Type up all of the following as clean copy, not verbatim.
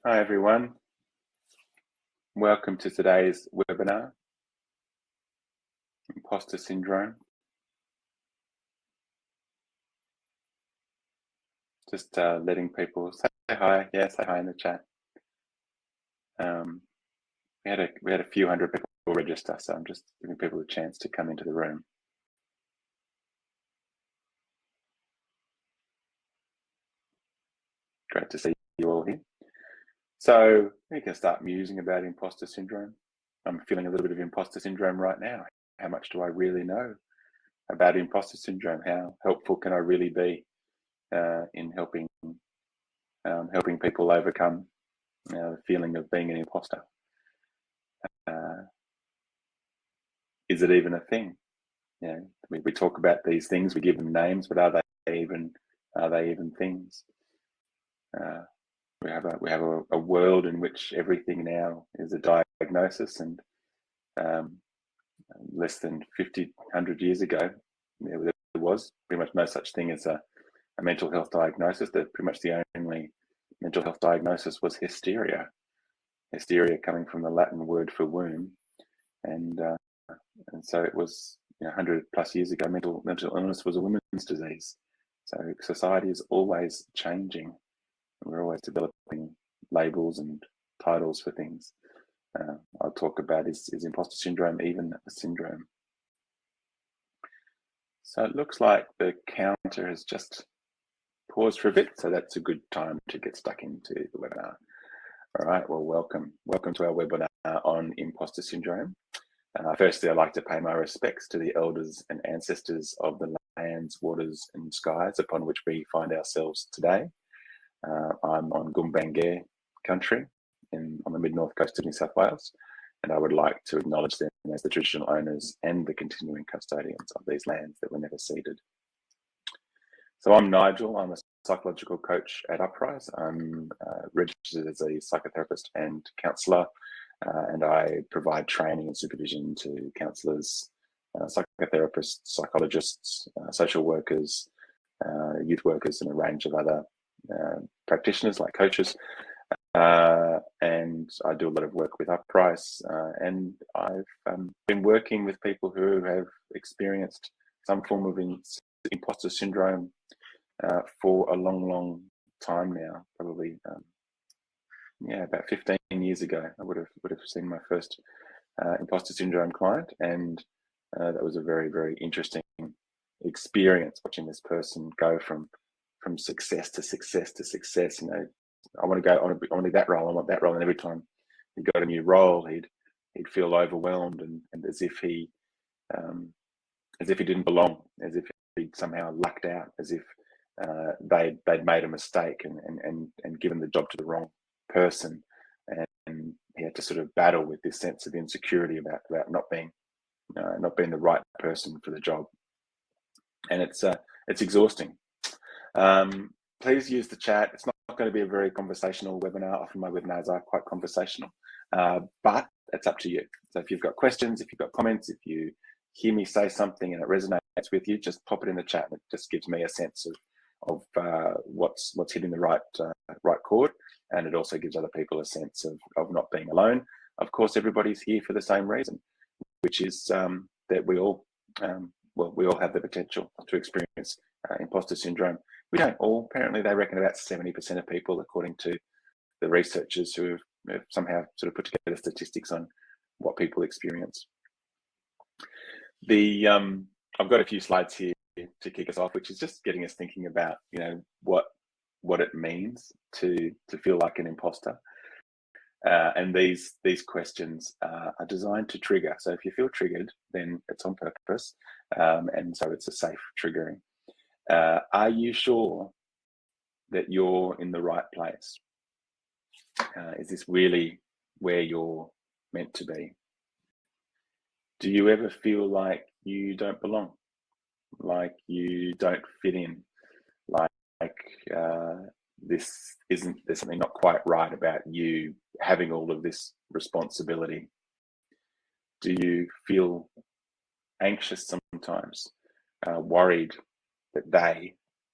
Hi everyone, welcome to today's webinar, Imposter Syndrome. Just letting people say hi, say hi in the chat. We had a few hundred people register, so I'm just giving people a chance to come into the room. Great to see you all here. So we can start musing about imposter syndrome. I'm feeling a little bit of imposter syndrome right now. How much do I really know about imposter syndrome? How helpful can I really be in helping people overcome the feeling of being an imposter? Is it even a thing? We talk about these things, we give them names, but are they even things? We have a world in which everything now is a diagnosis, and less than 50, 100 years ago, there was pretty much no such thing as a mental health diagnosis. That pretty much the only mental health diagnosis was hysteria. Hysteria coming from the Latin word for womb, and so it was 100 plus years ago. Mental illness was a women's disease. So society is always changing. We're always developing labels and titles for things. I'll talk about is imposter syndrome even a syndrome? So it looks like the counter has just paused for a bit, so that's a good time to get stuck into the webinar. All right, well, welcome to our webinar on imposter syndrome. Firstly, I'd like to pay my respects to the elders and ancestors of the lands, waters and skies upon which we find ourselves today. I'm on Gumbaynggirr country on the mid-north coast of New South Wales, and I would like to acknowledge them as the traditional owners and the continuing custodians of these lands that were never ceded. So I'm Nigel, I'm a psychological coach at Uprise. I'm registered as a psychotherapist and counsellor, and I provide training and supervision to counsellors, psychotherapists, psychologists, social workers, youth workers, and a range of other practitioners like coaches. And I do a lot of work with Uprise, and I've been working with people who have experienced some form of imposter syndrome for a long time now. Probably about 15 years ago I would have seen my first imposter syndrome client, and that was a very interesting experience, watching this person go from success to success to success. I want to do that role, I want that role, and every time he got a new role, he'd feel overwhelmed and as if he didn't belong, as if he'd somehow lucked out, as if they'd made a mistake and given the job to the wrong person, and he had to sort of battle with this sense of insecurity about not being the right person for the job, and it's exhausting. Please use the chat. It's not going to be a very conversational webinar. Often my webinars are quite conversational, but it's up to you. So if you've got questions, if you've got comments, if you hear me say something and it resonates with you, just pop it in the chat. It just gives me a sense of what's hitting the right chord, and it also gives other people a sense of not being alone. Of course, everybody's here for the same reason, which is that we all have the potential to experience imposter syndrome. We don't all. Apparently, they reckon about 70% of people, according to the researchers who have somehow sort of put together statistics on what people experience. I've got a few slides here to kick us off, which is just getting us thinking about what it means to feel like an imposter. And these questions are designed to trigger. So if you feel triggered, then it's on purpose, and so it's a safe triggering. Are you sure that you're in the right place? Is this really where you're meant to be? Do you ever feel like you don't belong, like you don't fit in, like there's something not quite right about you having all of this responsibility? Do you feel anxious sometimes, worried that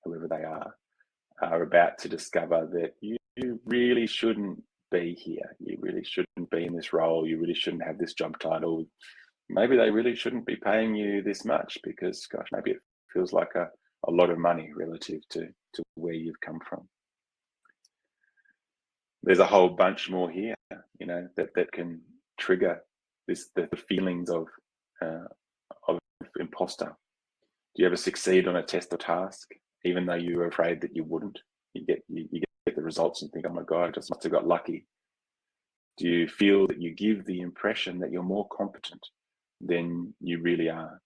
whoever they are about to discover that you really shouldn't be here. You really shouldn't be in this role. You really shouldn't have this job title. Maybe they really shouldn't be paying you this much because, gosh, maybe it feels like a lot of money relative to where you've come from. There's a whole bunch more here, that can trigger the feelings of imposter. Do you ever succeed on a test or task, even though you were afraid that you wouldn't? You get the results and think, oh my God, I just must have got lucky. Do you feel that you give the impression that you're more competent than you really are?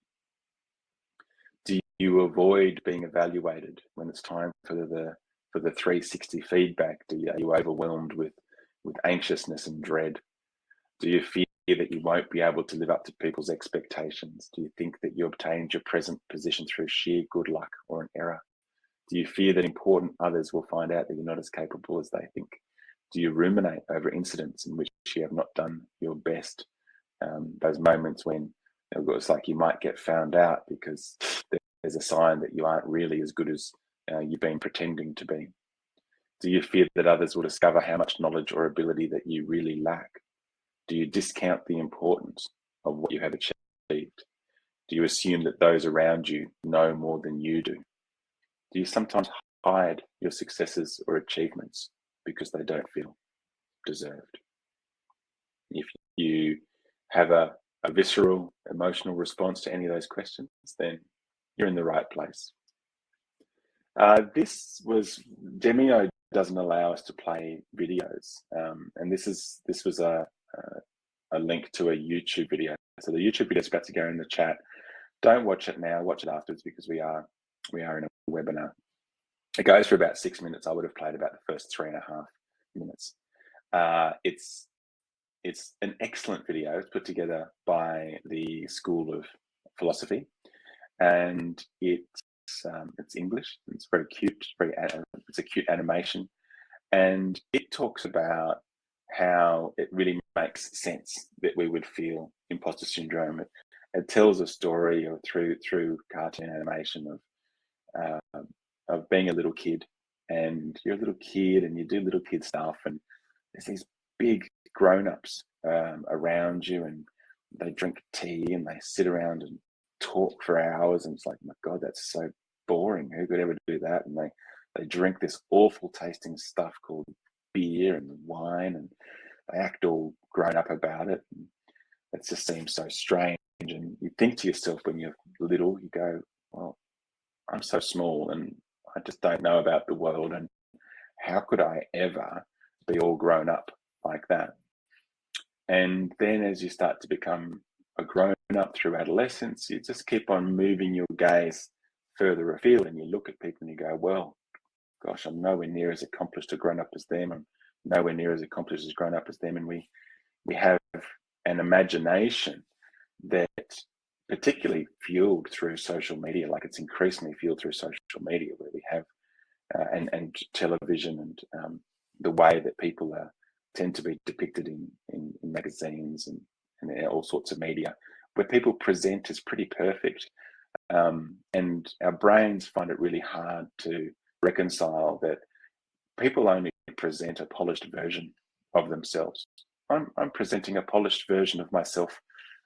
Do you avoid being evaluated when it's time for the 360 feedback? Are you overwhelmed with anxiousness and dread? Do you fear that you won't be able to live up to people's expectations? Do you think that you obtained your present position through sheer good luck or an error? Do you fear that important others will find out that you're not as capable as they think? Do you ruminate over incidents in which you have not done your best? Those moments when it's like you might get found out because there's a sign that you aren't really as good as you've been pretending to be. Do you fear that others will discover how much knowledge or ability that you really lack? Do you discount the importance of what you have achieved? Do you assume that those around you know more than you do? Do you sometimes hide your successes or achievements because they don't feel deserved? If you have a visceral emotional response to any of those questions, then you're in the right place. Demio doesn't allow us to play videos, and this was a link to a YouTube video. So the YouTube video is about to go in the chat. Don't watch it now, watch it afterwards, because we are in a webinar. It goes for about 6 minutes. I would have played about the first 3.5 minutes. It's an excellent video. It's put together by the School of Philosophy, and it's English. It's very cute. It's a cute animation, and it talks about how it really makes sense that we would feel imposter syndrome. It tells a story through cartoon animation of being a little kid, and you're a little kid and you do little kid stuff, and there's these big grown-ups around you, and they drink tea and they sit around and talk for hours, and it's like, my God, that's so boring. Who could ever do that? And they drink this awful tasting stuff called beer and wine, and they act all grown up about it. And it just seems so strange. And you think to yourself when you're little, you go, well, I'm so small and I just don't know about the world, and how could I ever be all grown up like that? And then as you start to become a grown up through adolescence, you just keep on moving your gaze further afield, and you look at people and you go, well, gosh, I'm nowhere near as accomplished a grown up as them. I'm nowhere near as accomplished as grown up as them. And we have an imagination that, particularly fueled through social media, like it's increasingly fueled through social media, where we have and television, and the way that people tend to be depicted in magazines and all sorts of media, where people present as pretty perfect, and our brains find it really hard to reconcile that people only present a polished version of themselves. I'm presenting a polished version of myself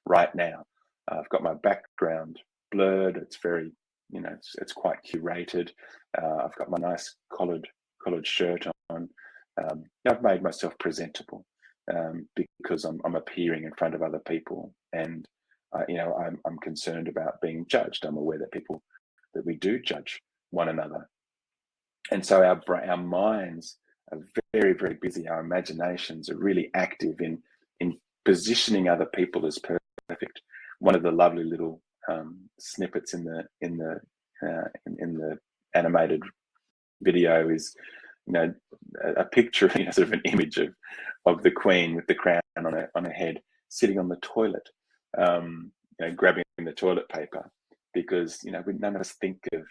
right now. I've got my background blurred. It's very, it's quite curated. I've got my nice collared shirt on. I've made myself presentable because I'm appearing in front of other people, and I'm concerned about being judged. I'm aware that we do judge one another, and so our minds are very, very busy. Our imaginations are really active in positioning other people as perfect. One of the lovely little snippets in the animated video is, a picture, sort of an image of the Queen with the crown on her head, sitting on the toilet, grabbing the toilet paper, because none of us think of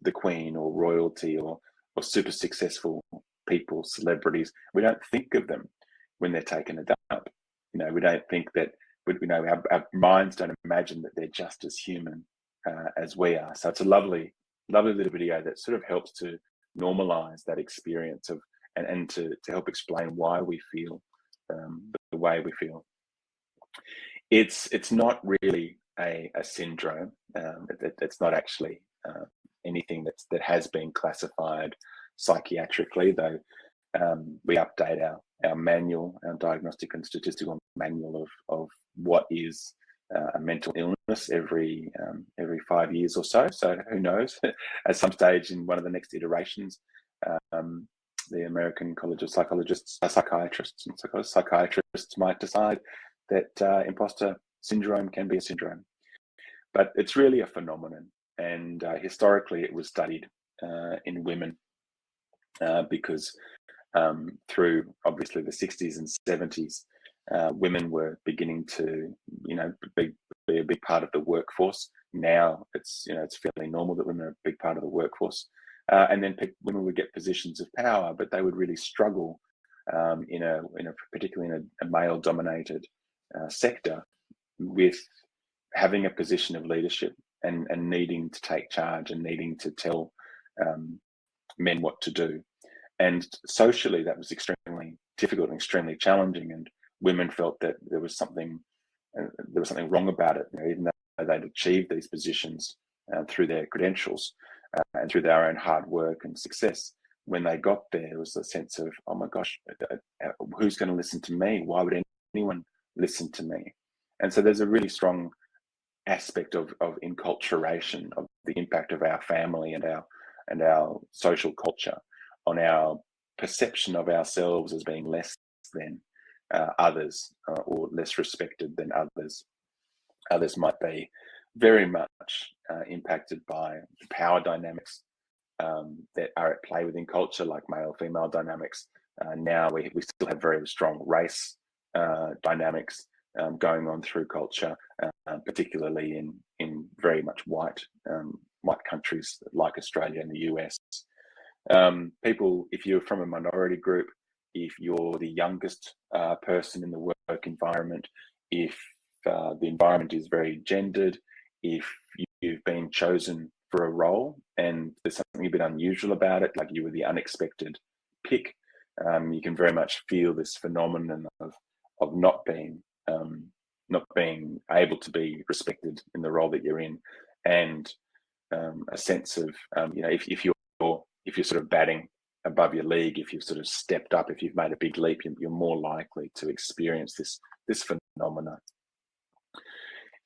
the Queen or royalty or super successful people, celebrities. We don't think of them when they're taking a dump. We don't think that. Our minds don't imagine that they're just as human as we are. So it's a lovely little video that sort of helps to normalize that experience of and to help explain why we feel the way we feel. It's not really a syndrome. It's not actually anything that has been classified psychiatrically, though. We update our manual, our diagnostic and statistical manual of what is a mental illness every 5 years or so. So who knows? At some stage in one of the next iterations, the American College of Psychologists, psychiatrists and psychiatrists might decide that imposter syndrome can be a syndrome. But it's really a phenomenon, and historically it was studied in women because through obviously the 60s and 70s, women were beginning to, be a big part of the workforce. Now it's fairly normal that women are a big part of the workforce, and then women would get positions of power, but they would really struggle particularly in a male-dominated sector with having a position of leadership and needing to take charge and needing to tell men what to do. And socially, that was extremely difficult and extremely challenging. And women felt that there was something wrong about it, even though they'd achieved these positions through their credentials and through their own hard work and success. When they got there was a sense of, oh my gosh, who's going to listen to me? Why would anyone listen to me? And so there's a really strong aspect of enculturation of the impact of our family and our social culture on our perception of ourselves as being less than others or less respected than others. Others might be very much impacted by the power dynamics that are at play within culture, like male-female dynamics. Now we still have very strong race dynamics going on through culture, particularly in very much white countries like Australia and the US. People, if you're from a minority group, if you're the youngest person in the work environment, if the environment is very gendered, if you've been chosen for a role and there's something a bit unusual about it, like you were the unexpected pick, you can very much feel this phenomenon of not being able to be respected in the role that you're in, and a sense of if you're sort of batting above your league, if you've sort of stepped up, if you've made a big leap, you're more likely to experience this phenomenon.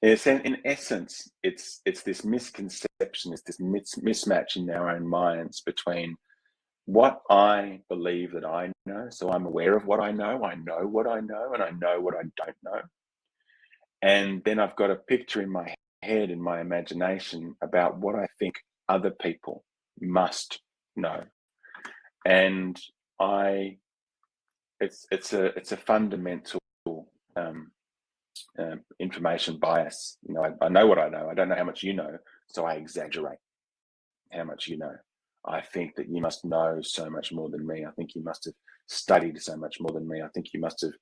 In essence, it's this misconception, it's this mismatch in our own minds between what I believe that I know. So I'm aware of what I know what I know, and I know what I don't know. And then I've got a picture in my head, in my imagination, about what I think other people must know. And it's a fundamental information bias. I know what I know. I don't know how much you know, so I exaggerate how much you know. I think that you must know so much more than me. I think you must have studied so much more than me. I think you must have,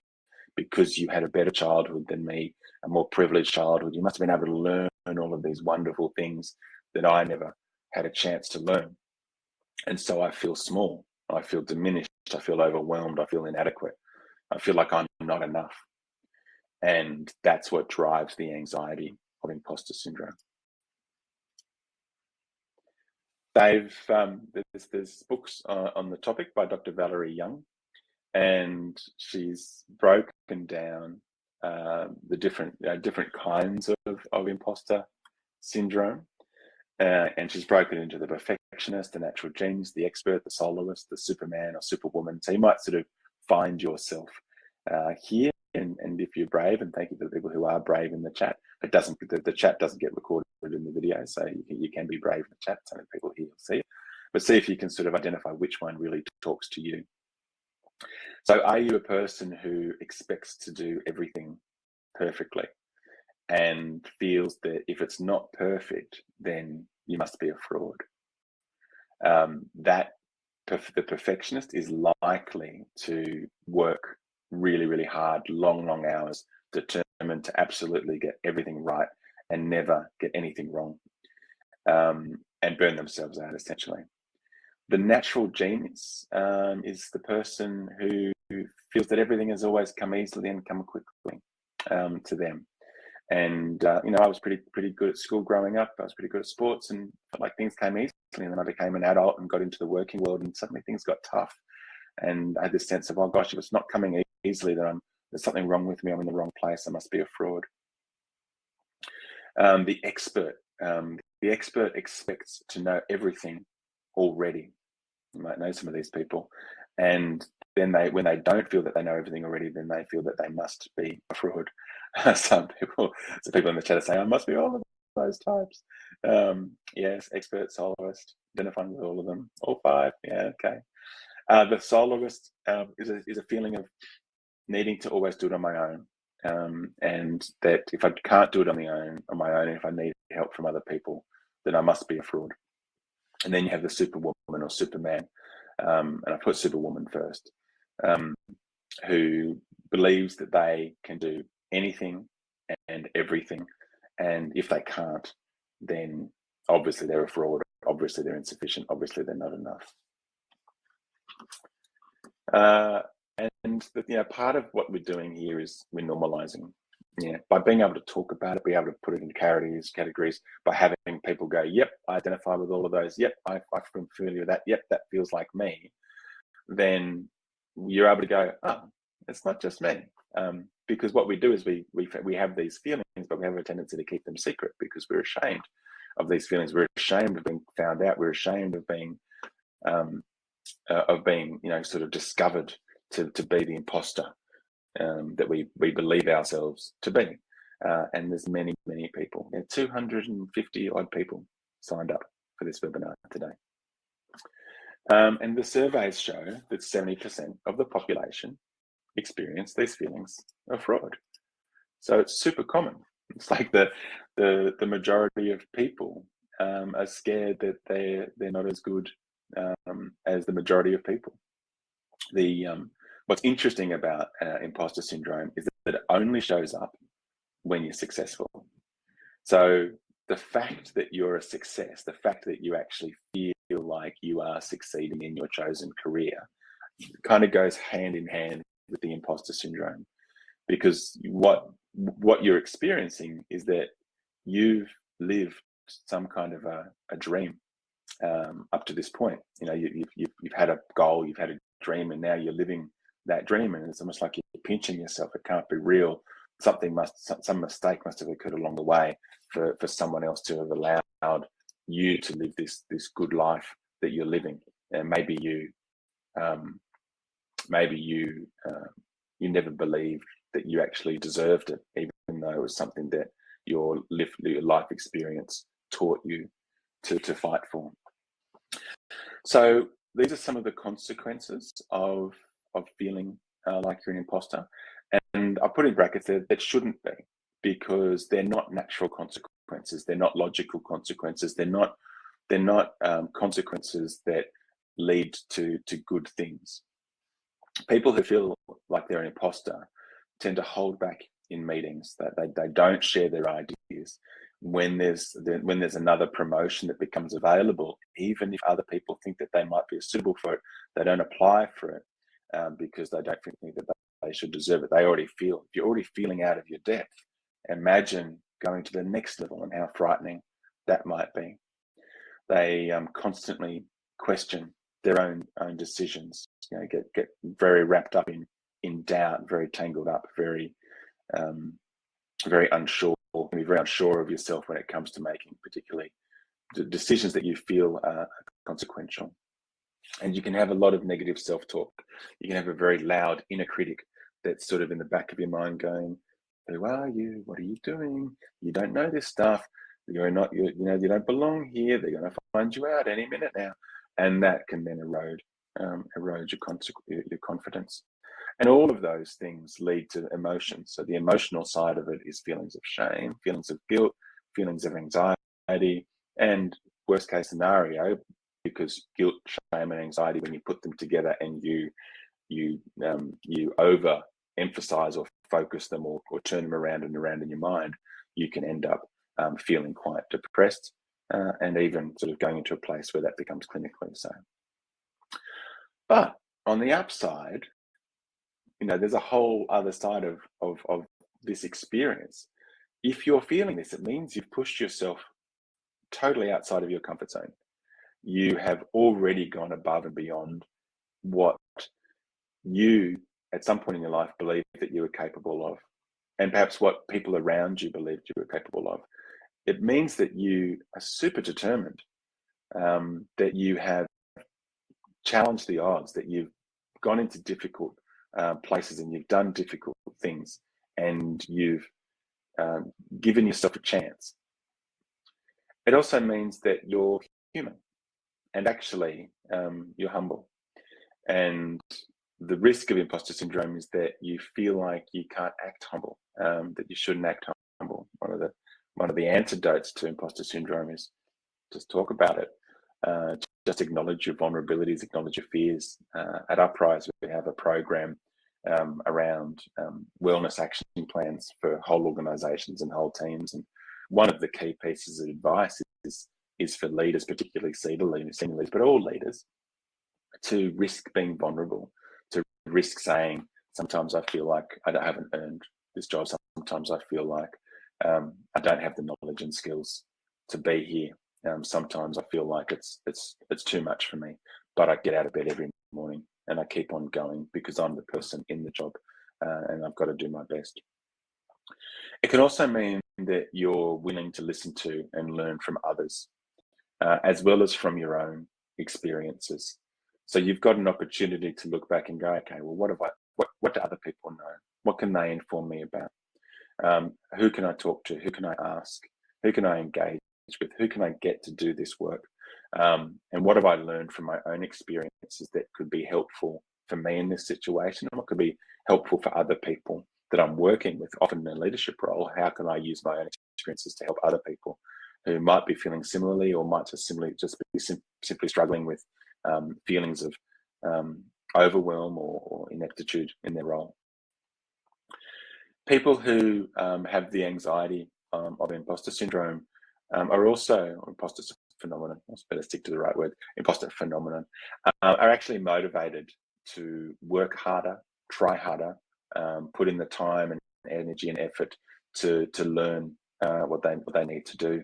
because you had a better childhood than me, a more privileged childhood, you must have been able to learn all of these wonderful things that I never had a chance to learn. And so I feel small, I feel diminished, I feel overwhelmed, I feel inadequate, I feel like I'm not enough. And that's what drives the anxiety of imposter syndrome. There's books on the topic by Dr. Valerie Young, and she's broken down the different kinds of imposter syndrome, and she's broken into the perfectionist, the natural genius, the expert, the soloist, the Superman or Superwoman. So you might sort of find yourself here, and if you're brave, and thank you to the people who are brave in the chat. The chat doesn't get recorded in the video, so you can be brave in the chat. Some people here will see it, but see if you can sort of identify which one really talks to you. So are you a person who expects to do everything perfectly and feels that if it's not perfect, then you must be a fraud? The perfectionist is likely to work really, really hard, long hours, determined to absolutely get everything right and never get anything wrong, and burn themselves out, essentially. The natural genius is the person who feels that everything has always come easily and come quickly to them. And I was pretty good at school growing up. I was pretty good at sports, and felt like things came easily. And then I became an adult and got into the working world, and suddenly things got tough. And I had this sense of, oh gosh, if it's not coming easily, then there's something wrong with me. I'm in the wrong place. I must be a fraud. The expert expects to know everything already. You might know some of these people, and then when they don't feel that they know everything already, then they feel that they must be a fraud. Some people in the chat are saying, I must be all of those types. Yes, expert, soloist, identifying with all of them, all five. Yeah, okay. The soloist is a feeling of needing to always do it on my own, and that if I can't do it on my own, if I need help from other people, then I must be a fraud. And then you have the superwoman or superman, and I put superwoman first, who believes that they can do anything and everything, and if they can't, then obviously they're a fraud, obviously they're insufficient, obviously they're not enough. And part of what we're doing here is we're normalizing. By being able to talk about it, be able to put it in categories, by having people go, yep, I identify with all of those. Yep, I feel familiar with that. Yep, that feels like me. Then you're able to go, oh, it's not just me. Because what we do is we have these feelings, but we have a tendency to keep them secret because we're ashamed of these feelings. We're ashamed of being found out. We're ashamed of being sort of discovered to be the imposter that we believe ourselves to be. And there's many people. 250 odd people signed up for this webinar today. And the surveys show that 70% of the population experience these feelings of fraud. So it's super common. It's like the majority of people are scared that they're not as good as the majority of people. What's interesting about imposter syndrome is that it only shows up when you're successful. So the fact that you're a success, the fact that you actually feel like you are succeeding in your chosen career, kind of goes hand in hand with the imposter syndrome, because what you're experiencing is that you've lived some kind of a dream up to this point. You've had a goal, you've had a dream, and now you're living that dream, and it's almost like you're pinching yourself. It can't be real. Some mistake must have occurred along the way for someone else to have allowed you to live this good life that you're living. And maybe you never believed that you actually deserved it, even though it was something that your life experience taught you to fight for. So these are some of the consequences of feeling like you're an imposter. And I put in brackets there that shouldn't be, because they're not natural consequences. They're not logical consequences. They're not consequences that lead to good things. People who feel like they're an imposter tend to hold back in meetings. That they don't share their ideas. When there's another promotion that becomes available, even if other people think that they might be suitable for it, they don't apply for it because they don't think that they should deserve it. If you're already feeling out of your depth, imagine going to the next level and how frightening that might be. They constantly question their own decisions. Get very wrapped up in doubt, very tangled up, very unsure. Can be very unsure of yourself when it comes to making particularly decisions that you feel are consequential. And you can have a lot of negative self-talk. You can have a very loud inner critic that's sort of in the back of your mind going, who are you? What are you doing? You don't know this stuff. You don't belong here. They're going to find you out any minute now. And that can then erode your confidence. And all of those things lead to emotions. So the emotional side of it is feelings of shame, feelings of guilt, feelings of anxiety, and worst case scenario, because guilt, shame, and anxiety, when you put them together and you overemphasize or focus them or turn them around and around in your mind, you can end up feeling quite depressed and even sort of going into a place where that becomes clinically so. But on the upside, there's a whole other side of this experience. If you're feeling this, it means you've pushed yourself totally outside of your comfort zone. You have already gone above and beyond what you, at some point in your life, believed that you were capable of, and perhaps what people around you believed you were capable of. It means that you are super determined, that you have challenged the odds, that you've gone into difficult places and you've done difficult things, and you've given yourself a chance. It also means that you're human, and actually you're humble. And the risk of imposter syndrome is that you feel like you can't act humble, that you shouldn't act humble. One of the antidotes to imposter syndrome is just talk about it. Just acknowledge your vulnerabilities, acknowledge your fears. At Uprise, we have a program around wellness action plans for whole organizations and whole teams. And one of the key pieces of advice is for leaders, particularly senior leaders, but all leaders, to risk being vulnerable, to risk saying, sometimes I feel like I haven't earned this job. Sometimes I feel like I don't have the knowledge and skills to be here. Sometimes I feel like it's too much for me, but I get out of bed every morning and I keep on going because I'm the person in the job, and I've got to do my best. It can also mean that you're willing to listen to and learn from others, as well as from your own experiences. So you've got an opportunity to look back and go, okay, well, what do other people know? What can they inform me about? Who can I talk to? Who can I ask? Who can I engage with? Who can I get to do this work? And what have I learned from my own experiences that could be helpful for me in this situation? And what could be helpful for other people that I'm working with, often in a leadership role? How can I use my own experiences to help other people who might be feeling similarly, or might just be simply struggling with feelings of overwhelm or ineptitude in their role? People who have the anxiety of imposter syndrome are also, imposter phenomenon, I better stick to the right word, imposter phenomenon, are actually motivated to work harder, try harder, put in the time and energy and effort to learn what they need to do.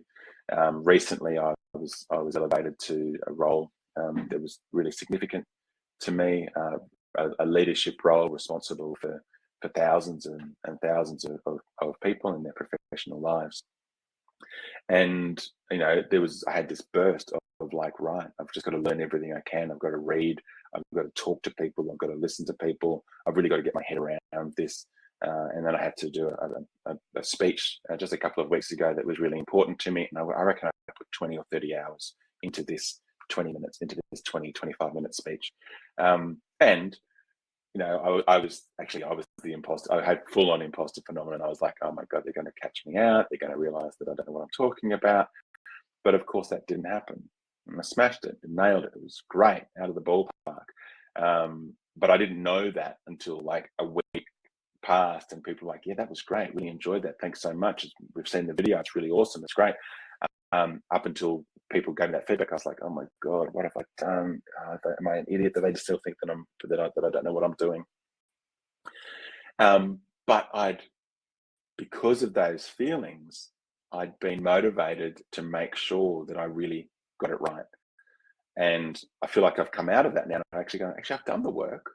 Recently, I was elevated to a role that was really significant to me, a leadership role responsible for thousands and thousands of people in their professional lives. And I had this burst of like, right, I've just got to learn everything I can. I've got to read. I've got to talk to people. I've got to listen to people. I've really got to get my head around this. And then I had to do a speech just a couple of weeks ago that was really important to me. And I reckon I put 20 or 30 hours into this 20 minutes, into this 25-minute speech. And I was the imposter. I had full on imposter phenomenon. I was like, oh my God, they're going to catch me out. They're going to realize that I don't know what I'm talking about. But of course that didn't happen. And I smashed it and nailed it. It was great, out of the ballpark. But I didn't know that until like a week passed and people were like, yeah, that was great. Really enjoyed that. Thanks so much. We've seen the video. It's really awesome. It's great. Up until people gave me that feedback, I was like, oh my God, what have I done? Am I an idiot? Do they still think that I don't know what I'm doing? But because of those feelings, I'd been motivated to make sure that I really got it right. And I feel like I've come out of that now. Actually, I've done the work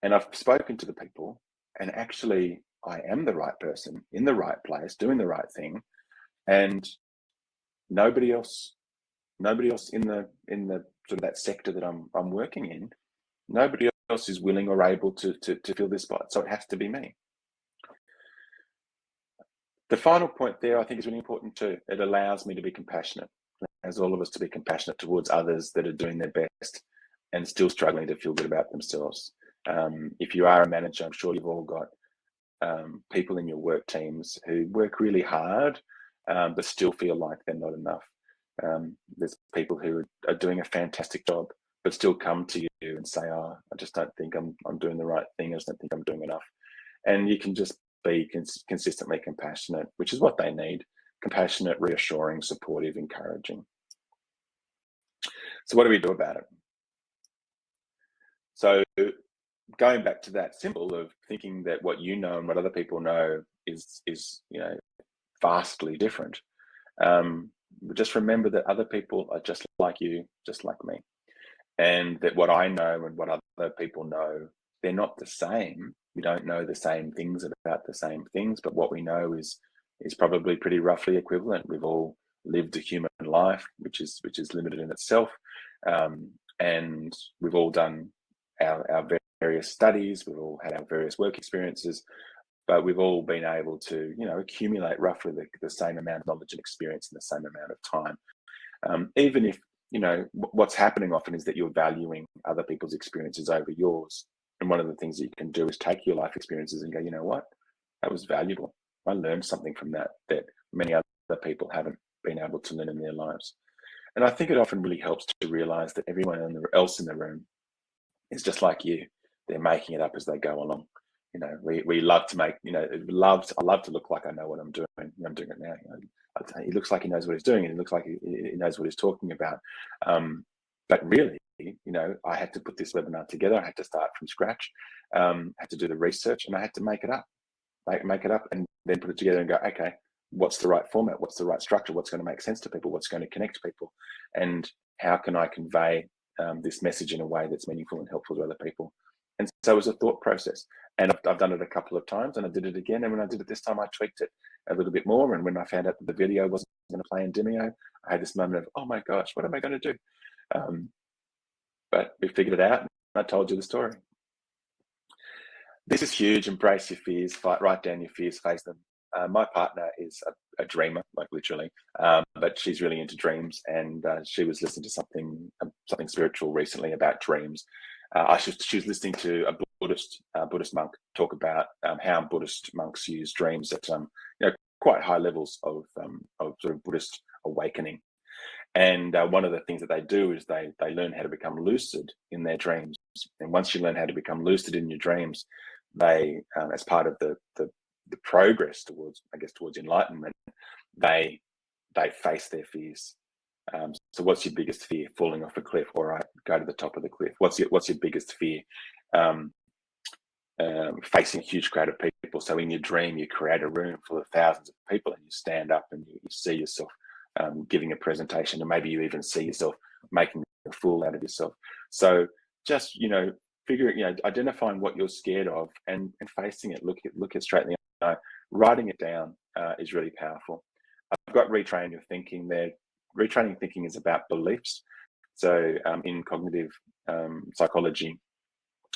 and I've spoken to the people, and actually I am the right person in the right place, doing the right thing. And nobody else in the sort of that sector that I'm working in, nobody else is willing or able to fill this spot. So it has to be me. The final point there, I think, is really important too. It allows me to be compassionate, as all of us, to be compassionate towards others that are doing their best and still struggling to feel good about themselves. If you are a manager, I'm sure you've all got people in your work teams who work really hard, but still feel like they're not enough. There's people who are doing a fantastic job, but still come to you and say, oh, I just don't think I'm doing the right thing. I just don't think I'm doing enough. And you can just be consistently compassionate, which is what they need. Compassionate, reassuring, supportive, encouraging. So what do we do about it? So going back to that symbol of thinking that what you know and what other people know is vastly different. Just remember that other people are just like you, just like me, and that what I know and what other people know, they're not the same. We don't know the same things about the same things, but what we know is probably pretty roughly equivalent. We've all lived a human life, which is limited in itself, and we've all done our various studies. We've all had our various work experiences, but we've all been able to, accumulate roughly the same amount of knowledge and experience in the same amount of time. Even if, what's happening often is that you're valuing other people's experiences over yours. And one of the things that you can do is take your life experiences and go, you know what, that was valuable. I learned something from that many other people haven't been able to learn in their lives. And I think it often really helps to realize that everyone else in the room is just like you. They're making it up as they go along. We love to make, I love to look like I know what I'm doing. I'm doing it now. He looks like he knows what he's doing, and he looks like he knows what he's talking about. But really, I had to put this webinar together. I had to start from scratch. Had to do the research, and I had to make it up, and then put it together and go, okay, what's the right format? What's the right structure? What's going to make sense to people? What's going to connect people? And how can I convey this message in a way that's meaningful and helpful to other people? And so it was a thought process. And I've done it a couple of times, and I did it again. And when I did it this time, I tweaked it a little bit more. And when I found out that the video wasn't going to play in Vimeo, I had this moment of, oh my gosh, what am I going to do? But we figured it out, and I told you the story. This is huge. Embrace your fears, write down your fears, face them. My partner is a dreamer, like literally, but she's really into dreams, and she was listening to something spiritual recently about dreams. She was listening to a Buddhist monk talk about how Buddhist monks use dreams at quite high levels of sort of Buddhist awakening. And one of the things that they do is they learn how to become lucid in their dreams. And once you learn how to become lucid in your dreams, they, as part of the progress towards enlightenment, they face their fears. So what's your biggest fear? Falling off a cliff. All right, go to the top of the cliff. What's your biggest fear? Facing a huge crowd of people. So in your dream, you create a room full of thousands of people, and you stand up and you see yourself giving a presentation, and maybe you even see yourself making a fool out of yourself. So just identifying what you're scared of and facing it. Look it straight in the eye. Writing it down is really powerful. I've got retrain your thinking there. Retraining thinking is about beliefs. So in cognitive psychology,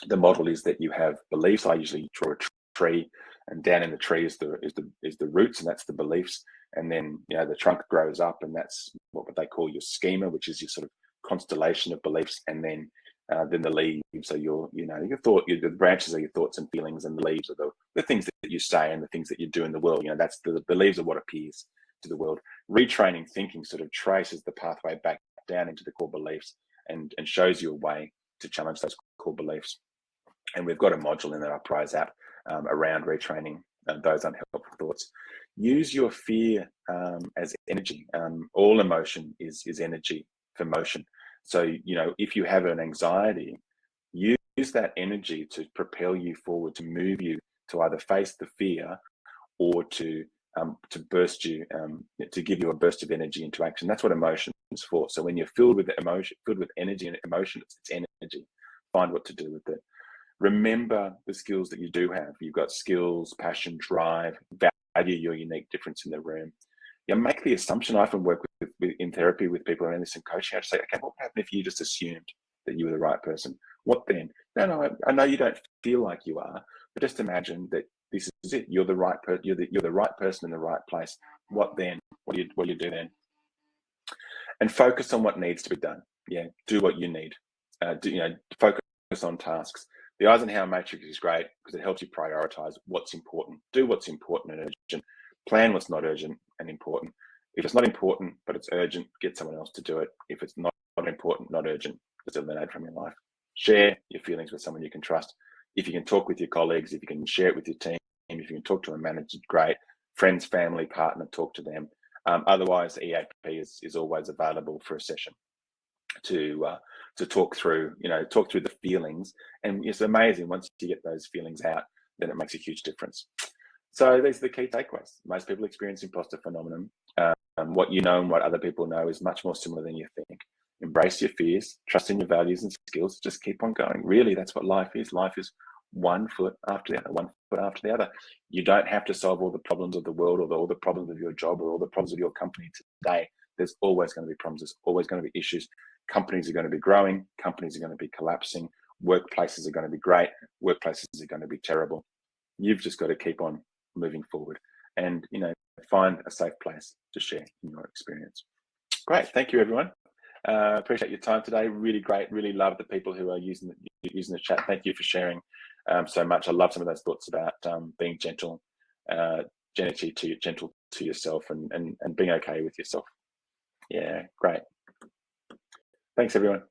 the model is that you have beliefs. I usually draw a tree, and down in the tree is the roots, and that's the beliefs. And then the trunk grows up, and that's what they call your schema, which is your sort of constellation of beliefs. And then the leaves are your thought. The branches are your thoughts and feelings, and the leaves are the things that you say and the things that you do in the world. That's the leaves are what appears to the world. Retraining thinking sort of traces the pathway back down into the core beliefs and shows you a way to challenge those core beliefs. And we've got a module in our prize app around retraining those unhelpful thoughts. Use your fear as energy. All emotion is energy for motion. So, if you have an anxiety, use that energy to propel you forward, to move you to either face the fear or to burst you, to give you a burst of energy into action. That's what emotion is for. So when you're filled with emotion, filled with energy and emotion, it's energy. Find what to do with it. Remember the skills that you do have. You've got skills, passion, drive, value your unique difference in the room. Make the assumption. I often work with in therapy with people around this in coaching. I just say, okay, what would happen if you just assumed that you were the right person? What then? No, I know you don't feel like you are, but just imagine that this is it. You're the right you're the right person in the right place. What then? What do you do then? And focus on what needs to be done. Do what you need. Focus on tasks. The Eisenhower matrix is great because it helps you prioritize what's important. Do what's important and urgent. Plan what's not urgent and important. If it's not important but it's urgent, get someone else to do it. If it's not important, not urgent, just eliminate from your life. Share your feelings with someone you can trust. If you can talk with your colleagues, if you can share it with your team, if you can talk to a manager, great. Friends, family, partner, talk to them. Otherwise, EAP is always available for a session to to talk through the feelings. And it's amazing, once you get those feelings out, then it makes a huge difference. So these are the key takeaways. Most people experience imposter phenomenon. What you know and what other people know is much more similar than you think. Embrace your fears, trust in your values and skills, just keep on going. Really, that's what life is. Life is one foot after the other, one foot after the other. You don't have to solve all the problems of the world, or all the problems of your job, or all the problems of your company today. There's always going to be problems. There's always going to be issues. Companies are going to be growing. Companies are going to be collapsing. Workplaces are going to be great. Workplaces are going to be terrible. You've just got to keep on moving forward, and find a safe place to share in your experience. Great, thank you everyone. Appreciate your time today. Really great. Really love the people who are using the chat. Thank you for sharing so much. I love some of those thoughts about being gentle, gentle to yourself, and being okay with yourself. Yeah, great. Thanks everyone.